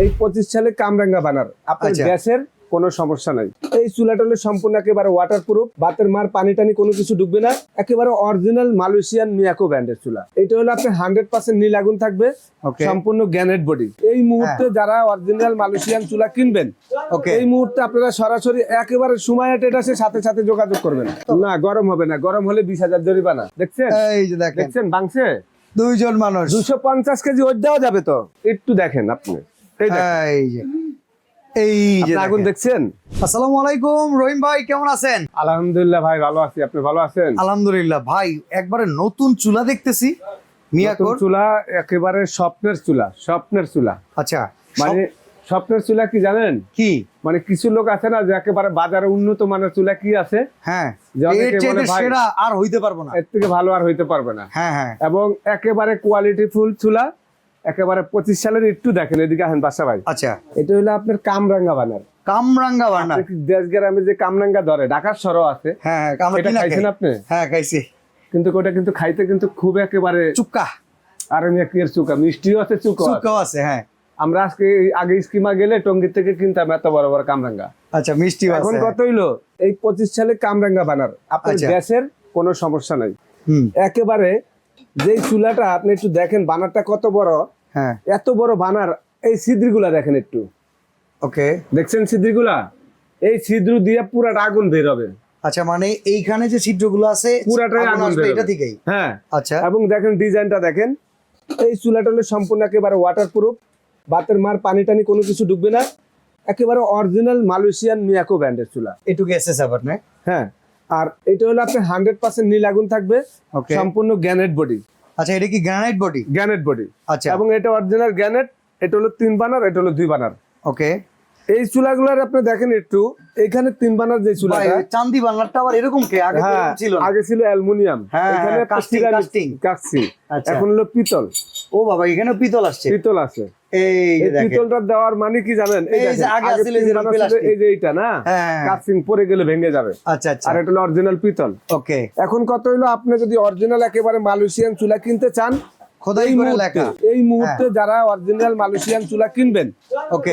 এই 25 সালে কামরাঙ্গা বানার আপনার গ্যাসের কোনো সমস্যা নাই। এই চুলাটা হলো সম্পূর্ণ একেবারে ওয়াটারপ্রুফ, বাতের মার পানি টানি কোনো কিছু ডুববে না, একেবারে অরিজিনাল মালয়েশিয়ান মিয়াকো ব্র্যান্ডের চুলা। এটা হলো আপনার 100% নীল আগুন থাকবে, সম্পূর্ণ গ্যানেট বডি। এই মুহূর্তে যারা অরিজিনাল মালয়েশিয়ান চুলা কিনবেন, এই মুহূর্তে আপনারা সরাসরি একেবারে সময় এটাছে সাথে সাথে যোগাযোগ করবেন। না গরম হবে না, গরম হলে 20,000 জরিমানা। দেখছেন, এই যে দেখছেন বাংছে দুইজন মানুষ 250 কেজি ওয়েট দেওয়া যাবে তো। একটু দেখেন আপনি, এই যে আগুন দেখছেন। আসসালামু আলাইকুম রহিম ভাই, কেমন আছেন? আলহামদুলিল্লাহ ভাই, ভালো আছি। আপনি ভালো আছেন? আলহামদুলিল্লাহ ভাই, একবারে নতুন চুলা দেখতেছি। মিয়াকোর চুলা, একেবারে স্বপ্নের চুলা, স্বপ্নের চুলা। আচ্ছা, মানে স্বপ্নের চুলা কি জানেন কি? মানে কিছু লোক আছে না যে একেবারে বাজারে উন্নত মানের চুলা কি আছে, হ্যাঁ, সেরা আর হইতে পারবো না, এর থেকে ভালো আর হইতে পারবে না। হ্যাঁ হ্যাঁ, এবং একেবারে কোয়ালিটি ফুল চুলা, একেবারে 25 সালের। একটু দেখেন এদিকে আহেন বাসা ভাই। আচ্ছা, এটা হলো আপনার কামরাঙ্গা বানার। কামরাঙ্গা বানার দেশ গ্রামে যে কামরাঙ্গা ধরে, ঢাকার সরো আছে। হ্যাঁ, এটা খাইছেন আপনি? হ্যাঁ খাইছি, কিন্তু ওটা কিন্তু খাইতে কিন্তু খুব একেবারে চুক্কা। আর চুকা মিষ্টিও আছে, চুকাও আছে। হ্যাঁ, আমরা আগে স্কিমা গেলে টঙ্গীর থেকে কিনতাম এত বড় বড় কামরাঙ্গা। আচ্ছা, মিষ্টি এখন কত হইলো? এই 25 সালে কামরাঙ্গা বানার আপনার গ্যাসের কোনো সমস্যা নাই। একেবারে যে চুলাটা আপনি একটু দেখেন বানারটা কত বড়। হ্যাঁ, এত বড় বানার, এই ছিদ্রগুলা দেখেন একটু। ওকে, দেখছেন ছিদ্রগুলা? এই ছিদ্র দিয়ে পুরাটা আগুন বের হবে। আচ্ছা, মানে এইখানে যে ছিদ্রগুলো আছে পুরাটাই আগুন বের হবে এটা থেকেই। হ্যাঁ, আচ্ছা। এবং দেখেন ডিজাইনটা দেখেন। এই চুলাটা হলো সম্পূর্ণ একেবারে ওয়াটারপ্রুফ, বাতের মার পানি টানি কোনো কিছু ডুববে না, একেবারে অরিজিনাল মালয়েশিয়ান মিয়াকো ব্র্যান্ডের চুলা। এটুকু এসএস আবার না? হ্যাঁ, আর এটা হলো আপনার 100% নীল আগুন থাকবে, সম্পূর্ণ গ্যানেট বডি। আচ্ছা, এটা কি গ্রানাইট বডি? Gannet body. আচ্ছা, এবং এটা অরিজিনাল গ্যানেট। এটা হলো 3 বানার, এটা হলো 2 বানার। ওকে। এই চুলাগুলোর আপনি দেখেন একটু, এখানে 3 বানার যে চুলাটা, চান্দি বানারটা আবার এরকম কে? আগে ছিল না, আগে ছিল অ্যালুমিনিয়াম, এখানে কাস্টিং, এখন হলো পিতল। ও বাবা, এখানে পিতল আসছে, পিতল আছে। এই পিতলটা দেওয়ার মানে কি জানেন? এই যে আগে ছিল এই যে এটা না, কাস্টিং পরে গেলে ভেঙে যাবে। আচ্ছা আচ্ছা, আর এটা হলো অরিজিনাল পিতল। ওকে। এখন কত হইলো? আপনি যদি অরিজিনাল একেবারে মালয়েশিয়ান চুলা কিনতে চান, এই মুহূর্তে যারা অরিজিনাল মালয়েশিয়ান চুলা কিনবেন,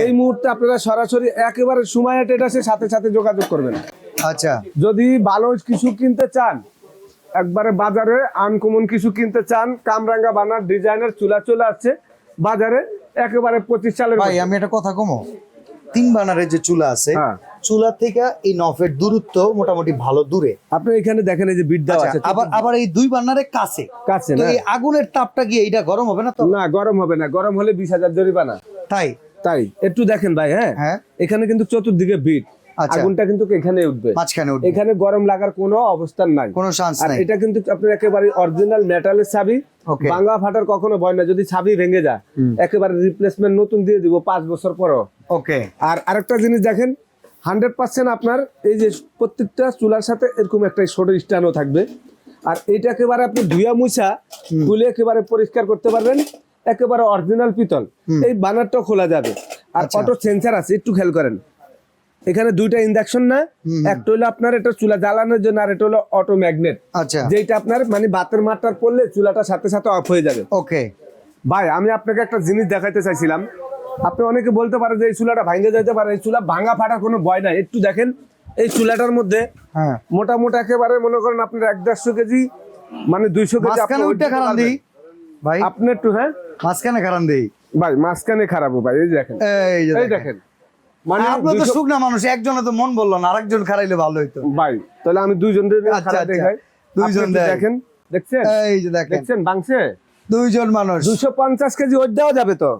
এই মুহূর্তে আপনারা সরাসরি একেবারে সময় এটাছে সাথে সাথে যোগাযোগ করবেন। আচ্ছা, যদি ভালো কিছু কিনতে চান, একবারে বাজারে আনকমন কিছু কিনতে চান, কামরাঙ্গা বানার ডিজাইনের চুলা চলে আসছে বাজারে, একেবারে 25 সালের। ভাই আমি একটা কথা কমো, 3 বানারের যে চুলা আছে, চুলা থেকে এই নফের দূরত্ব মোটামুটি ভালো দূরে। আপনি এখানে দেখেন এই যে বিট দেওয়া আছে, আবার এই 2 বানারের কাছে না? এই আগুনের তাপটা কি এইটা গরম হবে না তো? না, গরম হবে না, গরম হলে 20,000 জরিমানা। তাই একটু দেখেন ভাই। হ্যাঁ, এখানে কিন্তু চতুর্দিকে বিট, আগুনটা কিন্তু এখানে উঠবে, মাঝখানে উঠবে। এখানে গরম লাগার কোনো অবস্থান নাই, কোনো চান্স নাই। এটা কিন্তু আপনার একেবারে অরিজিনাল মেটালের চাবি, ভাঙা ফাটার কখনো ভয় না। যদি চাবি ভেঙে যায়, একেবারে রিপ্লেসমেন্ট নতুন দিয়ে দিব 5 বছর পরও। ওকে। আর আরেকটা জিনিস দেখেন, 100% আপনার এই যে প্রত্যেকটা চুলার সাথে এরকম একটা ছোট স্ট্যান্ডও থাকবে। আর এইটা একেবারে আপনি ধুয়া মুছা খুলে একেবারে পরিষ্কার করতে পারবেন, একেবারে অরিজিনাল পিতল। এই বানারটাও খোলা যাবে। আর অটো সেন্সার আছে, একটু খেয়াল করেন। এখানে 2টা ইন্ডাকশন না, একটা হলো আপনার এটা চুলা জ্বালানোর জন্য, আর এটা হলো অটো ম্যাগনেট। আচ্ছা, যেটা আপনার মানে বাতের মারটার পড়লে চুলাটা সাথে সাথে অফ হয়ে যাবে। ওকে ভাই, আমি আপনাকে একটা জিনিস দেখাইতে চাইছিলাম। আপনি অনেকে বলতে পারে যে এই চুলাটা ভাঙে যেতে পারে, এই চুলা ভাঙা ফাটার কোনো ভয় নাই। একটু দেখেন এই চুলাটার মধ্যে মোটামুটি একেবারে মনে করেন আপনার 150 কেজি, মানে 200 কেজি। ভাই আপনি একটু মাঝখানে খারান দেই ভাই, মাঝখানে খারাপ ভাই। এই দেখেন, এই দেখেন, মানে আপনি তো শুকনা মানুষ, একজনে তো মন বললো না, আরেকজন খারাইলে ভালো হইতো ভাই। তাহলে আমি 2 জন দেখাই। 2 জন দেখেন, দেখছেন? এই যে দেখছেন বাংছে 2 জন মানুষ 250 কেজি ওয়েট দেওয়া যাবে তো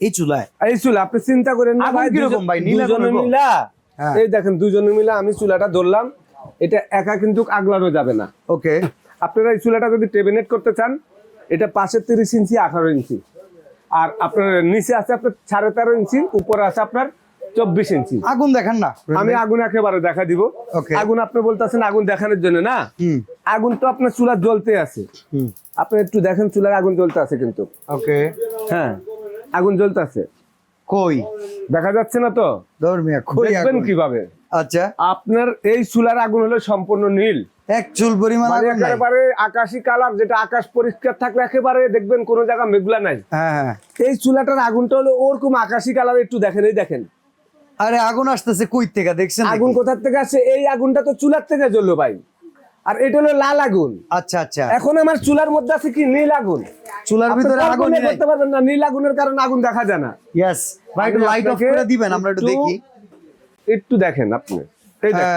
এই চুলায়? এই চুলা আপনি চিন্তা করেন না ভাই, কিরকম ভাই? দুজনে মিলা, এই দেখেন 2 জনে মিলা আমি চুলাটা ধরলাম, এটা একা কিন্তু আগলানো যাবে না। ওকে। আপনারা এই চুলাটা যদি টেবিনেট করতে চান, এটা পাশে 30 ইঞ্চি 18 ইঞ্চি, আর আপনার নিচে আছে আপনার 13.5 ইঞ্চি, উপরে আছে আপনার 24 ইঞ্চি। আগুন দেখেন না? আমি আগুন একেবারে দেখা দিব। আগুন আপনি বলতেছেন আগুন দেখানোর জন্য না, আগুন তো আপনার চুলা জ্বলতে আছে। আপনি একটু দেখেন চুলার আগুন জ্বলতে আছে কিন্তু। ওকে। হ্যাঁ, আগুন জ্বলতে আছে। কই দেখা যাচ্ছে না তো? দেখবেন কিভাবে? আচ্ছা, আপনার এই চুলার আগুন হলো সম্পূর্ণ নীল, এক চুল পরিমাণ মানে আগুন নাই। একেবারে আকাশি কালার, যেটা আকাশ পরিষ্কার থাকলে একেবারে দেখবেন কোনো জায়গা মেঘলা নাই। হ্যাঁ। এই চুলাটার আগুনটা হলো ওরকম আকাশি কালার, একটু দেখেন, এই দেখেন আরে আগুন আসতেছে কই থেকে দেখছেন আগুন কোথার থেকে আসছে। এই আগুনটা তো চুলার থেকে জ্বললো ভাই, আর এটা হলো লাল আগুন। আচ্ছা আচ্ছা, এখন আমার চুলার মধ্যে আছে কি নীল আগুন। চুলার ভিতরে আপনি আগুন কল্পনা করতে পারবেন না, নীল আগুনের কারণে আগুন দেখা যায় না। ইয়েস ভাই, একটু আমি লাইট অফ আপনাকে করে দিবেন, আমরা একটু দেখি। একটু দেখেন আপনি, এই দেখেন।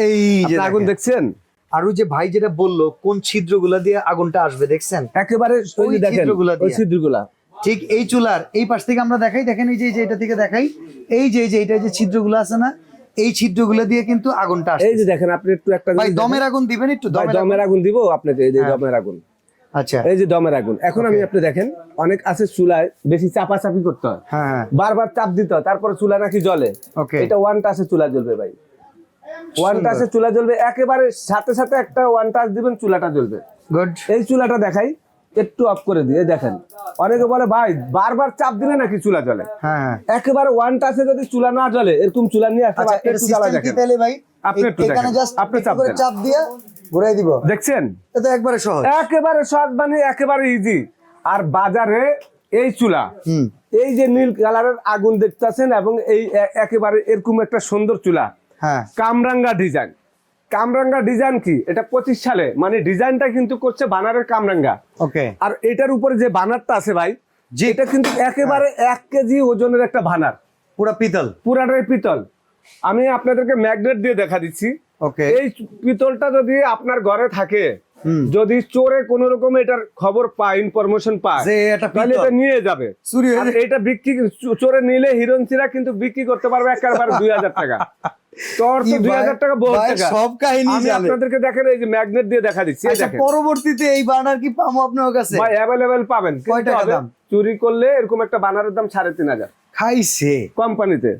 এই যে আপনি আগুন দেখেন। দেখছেন? আর ওই যে ভাই যেটা বললো কোন ছিদ্রগুলা দিয়ে আগুনটা আসবে দেখছেন, একেবারে ওই যে ওই দেখেন ছিদ্রগুলা ওই দিয়ে। ছিদ্রগুলা। ঠিক এই চুলার এই পাশ থেকে আমরা দেখাই, দেখেন এই যে এটা থেকে দেখাই, এই যে এটা যে ছিদ্রগুলো আছে না, এই ছিদ্রগুলো দিয়ে কিন্তু আগুনটা আসে। এই যে দেখেন আপনি একটু একটা ভাই জিনিস দমের দেখেন। আগুন দিবেন একটু, ভাই, দমের আগুন দিব আপনাকে, এই যে হ্যাঁ। দমের আগুন। আচ্ছা এই যে দমের আগুন। এখন আমি আপনি দেখেন, অনেক আছে চুলায় বেশি চাপাচাপি করতে হয়, হ্যাঁ বারবার চাপ দিতে হয়, তারপরে চুলা নাকি জ্বলে। ওকে, এটা ওয়ান টাচে চুলা জ্বলবে ভাই, ওয়ান টাচে চুলা জ্বলবে, একেবারে সাথে সাথে একটা ওয়ান টাচ দিবেন চুলাটা জ্বলবে। গুড। এই চুলাটা দেখাই, একটু অফ করে দিয়ে দেখেন। অনেকে বলে ভাই বারবার চাপ দিলে নাকি চুলা জ্বলে। হ্যাঁ একেবারে ওয়ান টাচে যদি চুলা না জ্বলে, এরকম চুলা নিয়ে আসতে আচ্ছা, এর একটু জ্বালা সিস্টেম কি দেখেন। তাহলে ভাই? আপনি একটু এখানে দেখেন, জাস্ট আপনি চাপ দেন। চাপ দিয়ে ঘুরাই দিব, দেখছেন? এটা একবারে সহজ। একেবারে সহজ, মানে একেবারে ইজি। আর বাজারে এই চুলা, এই যে নীল কালারের আগুন দেখতেছেন, এবং এই একেবারে এরকম একটা সুন্দর চুলা, হ্যাঁ কামরাঙ্গা ডিজাইন। কামরাঙ্গা ডিজাইন কি, এটা 25 সালে, মানে ডিজাইনটা কিন্তু করছে বানারের কামরাঙ্গা। ওকে, আর এটার উপরে যে বানারটা আছে ভাই, জি, এটা কিন্তু একেবারে 1 কেজি ওজনের একটা বানার, পুরো পিতল। পুরাটাই পিতল। আমি আপনাদেরকে ম্যাগনেট দিয়ে দেখা দিচ্ছি। ওকে, এই পিতলটা যদি আপনার ঘরে থাকে, যদি চোরে কোন রকম এটার খবর পায়, ইনফরমেশন পায়, যে এটা তাহলে পিতল এটা নিয়ে যাবে চুরি হয়ে আর যাবে। এটা বিক্রি, চোরে নিলে হিরোইনরা কিন্তু বিক্রি করতে পারবে একেবারে 2000 টাকা। তোর তো 2000 টাকা বহুত ভাই, টাকা। সব কাহিনী আমি জানে। আপনাদেরকে দেখেন, এই যে ম্যাগনেট দিয়ে দেখা দিচ্ছি, এই আচ্ছা, দেখেন পরবর্তীতে এই বার্নার কি পাবো আপনার কাছে? ভাই, অ্যাভেলেবেল পাবেন। কয় কিন্তু টাকা হবে, দাম? চুরি করলে এরকম একটা বানারের দাম 3500 খাইছে কোম্পানিতে।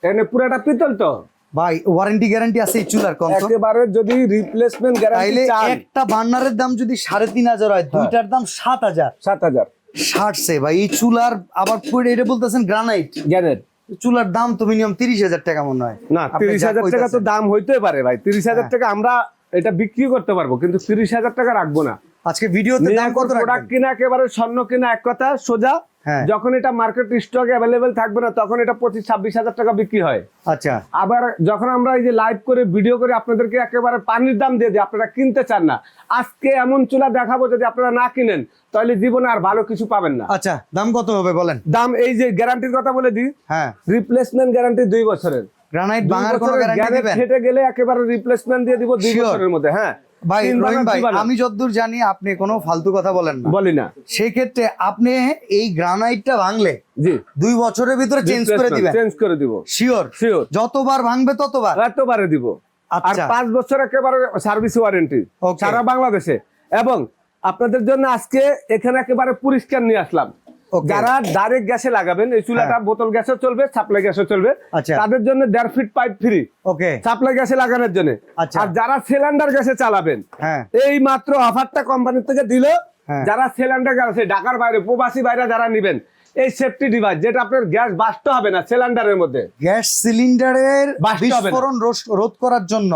এখানে পুরাটা পিতল তো ভাই, ওয়ারেন্টি গ্যারান্টি আছে এই চুলার কম তো? একেবারে যদি রিপ্লেসমেন্ট গ্যারান্টি তাইলে চান, একটা বার্নারের দাম যদি 3500 হয়, দুইটার দাম 7000। 7000 ষাটছে ভাই এই চুলার। আবার পুরো এটা বলতেছেন গ্রানাইট, গ্যারেন্ট। চুলার দাম তো মিনিমাম 30,000 টাকা মনে হয়। না, আপনি যা 30,000 টাকা তো কইতাছেন। দাম হইতে পারে ভাই। 30,000 টাকা আমরা এটা বিক্রি করতে পারবো, কিন্তু 30,000 টাকা রাখবো না। আজকে ভিডিওতে দাম কত প্রোডাক্ট রাখবেন? কিনা একেবারে স্বর্ণ কিনা এক কথা সোজা। হ্যাঁ। যখন এটা মার্কেট স্টক অ্যাভেলেবেল থাকবে না, তখন এটা 25-26,000 টাকা বিক্রি হয়। আচ্ছা, আবার যখন আমরা এই যে লাইভ করে ভিডিও করে আপনাদেরকে একেবারে পানির দাম দিয়ে দিই, আপনারা কিনতে চান না। আজকে এমন চুলা দেখাবো, যদি আপনারা না কিনেন তাহলে জীবনে আর ভালো কিছু পাবেন না। আচ্ছা, দাম কত হবে বলেন? দাম, এই যে গ্যারান্টির কথা বলে দিই, হ্যাঁ, রিপ্লেসমেন্ট গ্যারান্টি 2 বছরের। গ্রানাইট 2 ভাঙার কোনো বছরের গ্যারান্টি গ্যারেন্টি দিবেন? ফেটে গেলে একেবারে রিপ্লেসমেন্ট দিয়ে দিব 2 Sure? বছরের মধ্যে। হ্যাঁ ভাই 3 রহিম ভাই, বানার আমি যতদূর জানি আপনি কোনো ফালতু কথা বলেন না, বলি না। সেই ক্ষেত্রে আপনি এই গ্রানাইটটা ভাঙলে জি, 2 বছরের ভিতরে চেঞ্জ করে দিবেন? চেঞ্জ করে দিব, শিওর? শিওর, যতবার ভাঙবে ততবার? এতবারে দিব। আর আচ্ছা, 5 বছর একেবারে সার্ভিস ওয়ারেন্টি Okay. সারা বাংলাদেশে। এবং আপনাদের জন্য আজকে এখানে একেবারে পরিষ্কার নিয়ে আসলাম। Okay. যারা ডাইরেক্ট গ্যাসে লাগাবেন, এই চুলাটা বোতল গ্যাসও চলবে, সাপ্লাই গ্যাসও চলবে, আচ্ছা। তাদের জন্য 1.5 fit pipe free okay, supply গ্যাসে লাগানোর জন্য। আচ্ছা। আর যারা সিলিন্ডার গ্যাসে চালাবেন, হ্যাঁ, এই মাত্র অফারটা কোম্পানি থেকে দিল। হ্যাঁ। যারা সিলিন্ডার গ্যাসে ঢাকার বাইরে, প্রবাসী বাইরে যারা নেবেন, এই সেফটি ডিভাইস, যেটা আপনার গ্যাস বাস্ট হবে না সিলিন্ডারের মধ্যে, গ্যাস সিলিন্ডারের বাস্ট হবে না। বিস্ফোরণ রোধ করার জন্য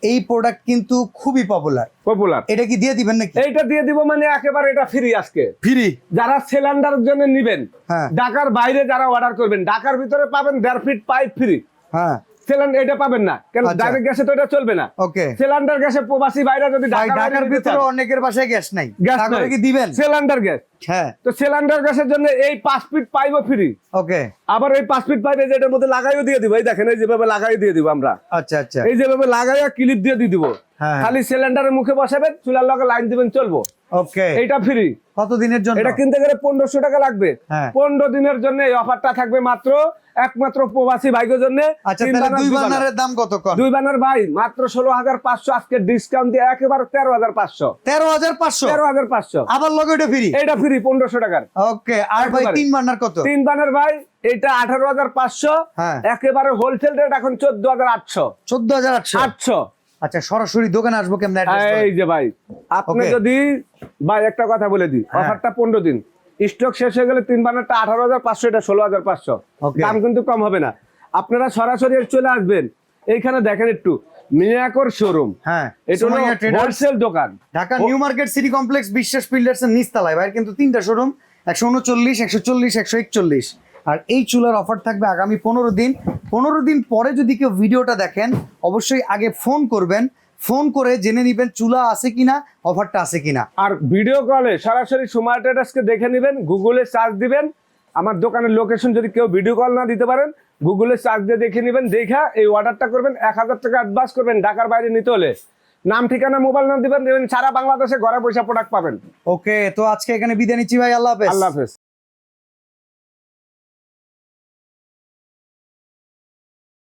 এই প্রোডাক্ট কিন্তু খুবই পপুলার। পপুলার। এটা কি দিয়ে দিবেন নাকি? এইটা দিয়ে দিব, মানে একেবারে এটা ফ্রি আজকে। ফ্রি? যারা সিলিন্ডারের জন্য নিবেন, হ্যাঁ, ঢাকার বাইরে যারা অর্ডার করবেন, ঢাকার ভিতরে পাবেন 1.5 ফিট পাইপ ফ্রি। হ্যাঁ, সিলিন্ডার এটা পাবেন না, কারণ আচ্ছা। ডাইরেক্ট গ্যাসে তো এটা চলবে না। ওকে। সিলিন্ডার গ্যাসে প্রবাসী বাইরে যদি ভাই ঢাকার ভিতরে অনেকের বাসায় গ্যাস নাই, গ্যাস তাহলে কি দিবেন? সিলিন্ডার গ্যাস, হ্যাঁ, তো সিলিন্ডার গ্যাসের জন্য এই 5 ফিট পাইপও ফ্রি। ওকে। আবার এই 5 ফিট পাইপ এটার মধ্যে লাগাইও দিয়ে দিব। এই দেখেন, এই যেভাবে লাগাই দিয়ে দিব আমরা, আচ্ছা আচ্ছা, এই যেভাবে লাগাইয়া ক্লিপ দিয়ে দিয়ে দিব। হ্যাঁ। খালি সিলিন্ডারের মুখে বসাবেন, চুলার লগে লাইন দিবেন, চলবো। ওকে। এটা ফ্রি। কত দিনের জন্য? এটা কিনতে গেলে 1500 টাকা লাগবে। হ্যাঁ। 15 দিনের জন্য এই অফারটা থাকবে মাত্র একমাত্র প্রবাসী ভাইগোর জন্য। আচ্ছা, তাহলে 2 বার্নারের দাম কত কোন? 2 বার্নার ভাই মাত্র 16,500, আজকে ডিসকাউন্ট দিয়ে একেবারে 13,500। 13,500? 13,500। আবার লগে এটা ফ্রি? এটা ফ্রি 1500 টাকার। ওকে। আর ভাই একেবারে। 3 বার্নার কত? 3 বার্নার ভাই এটা 18,500। হ্যাঁ। একেবারে হোলসেল রেট এখন 14,800। 14,800? 800। আচ্ছা, সরাসরি দোকানে আসবো কেমন? এই যে ভাই, আপনি Okay. যদি ভাই একটা কথা বলে দিই, হ্যাঁ। অফারটা 15 দিন, স্টক শেষ হয়ে গেলে 3 বার্নারটা 18,500, এটা 16,500। Okay. দাম কিন্তু কম হবে না। আপনারা সরাসরি চলে আসবেন, এইখানে দেখেন একটু মিয়াকোর শোরুম। হ্যাঁ, এটা হলো সুমাইয়া ট্রেডার্স, হোলসেল দোকান, Dhaka new market city complex বিশ্বাস বিল্ডার্স এর নিচতলায়। ভাই কিন্তু 3টা শোরুম, 139, 140, 141। আর এই চুলার অফার থাকবে আগামী 15 দিন। 15 দিন পরে যদি কেউ ভিডিওটা দেখেন, অবশ্যই আগে ফোন করবেন, ফোন করে জেনে নিবেন চুলা আছে কিনা, অফারটা আছে কিনা। আর ভিডিও কলে সরাসরি সুমাইয়া ট্রেডার্সকে দেখে নেবেন, গুগলে সার্চ দিবেন। আমার দোকানের লোকেশন যদি কেউ ভিডিও কল না দিতে পারেন, গুগলে সার্চ দিয়ে দেখে নেবেন, দেখা এই অর্ডারটা করবেন। 1000 টাকা অ্যাডভান্স করবেন ঢাকার বাইরে নিতে হলে। নাম ঠিকানা মোবাইল নাম্বার দিবেন, সারা বাংলাদেশে ঘরে পয়সা প্রোডাক্ট পাবেন। ওকে, তো আজকে এখানে বিদায় নিচ্ছি ভাই, আল্লাহ হাফেজ। আল্লাহ হাফেজ।